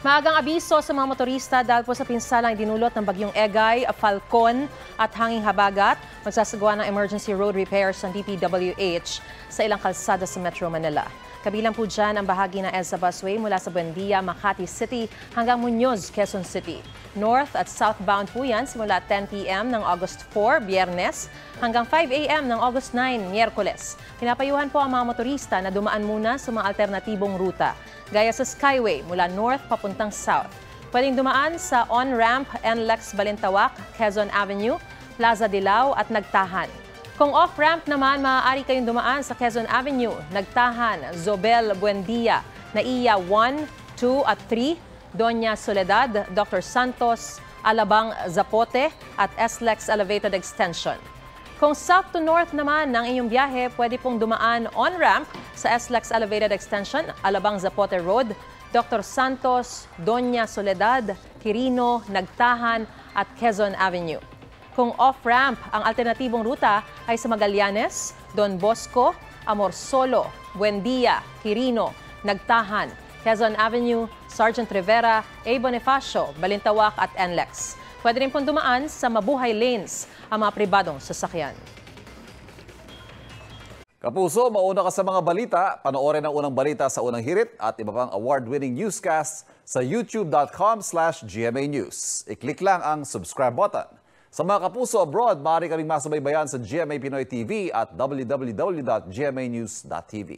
Maagang abiso sa mga motorista dahil po sa pinsalang dinulot ng bagyong Egay, Falcon at hanging habagat. Magsasagawa ng emergency road repairs ng DPWH sa ilang kalsada sa Metro Manila. Kabilang po dyan ang bahagi ng EDSA Busway mula sa Buendia, Makati City hanggang Muñoz, Quezon City. North at southbound po yan simula 10 p.m. ng August 4, Biyernes, hanggang 5 a.m. ng August 9, Miyerkules. Pinapayuhan po ang mga motorista na dumaan muna sa mga alternatibong ruta, gaya sa Skyway mula north papuntang south. Pwedeng dumaan sa on-ramp NLEX Balintawak, Quezon Avenue, Plaza Dilao at Nagtahan. Kung off-ramp naman, maaari kayong dumaan sa Quezon Avenue, Nagtahan, Zobel, Buendia, Naiya 1, 2 at 3, Doña Soledad, Dr. Santos, Alabang Zapote at SLEX Elevated Extension. Kung south to north naman ng inyong biyahe, pwede pong dumaan on-ramp sa SLEX Elevated Extension, Alabang Zapote Road, Dr. Santos, Doña Soledad, Quirino, Nagtahan at Quezon Avenue. Kung off-ramp, ang alternatibong ruta ay sa Magallanes, Don Bosco, Amorsolo, Buendia, Quirino, Nagtahan, Quezon Avenue, Sergeant Rivera, A. Bonifacio, Balintawak at NLEX. Pwede rin pong dumaan sa Mabuhay Lanes ang mga pribadong sasakyan. Kapuso, mauna ka sa mga balita. Panoorin ang unang balita sa unang hirit at iba pang award-winning newscasts sa youtube.com/GMA News. I-click lang ang subscribe button. Sa mga kapuso abroad, maaari kaming masubaybayan sa GMA Pinoy TV at www.gmanews.tv.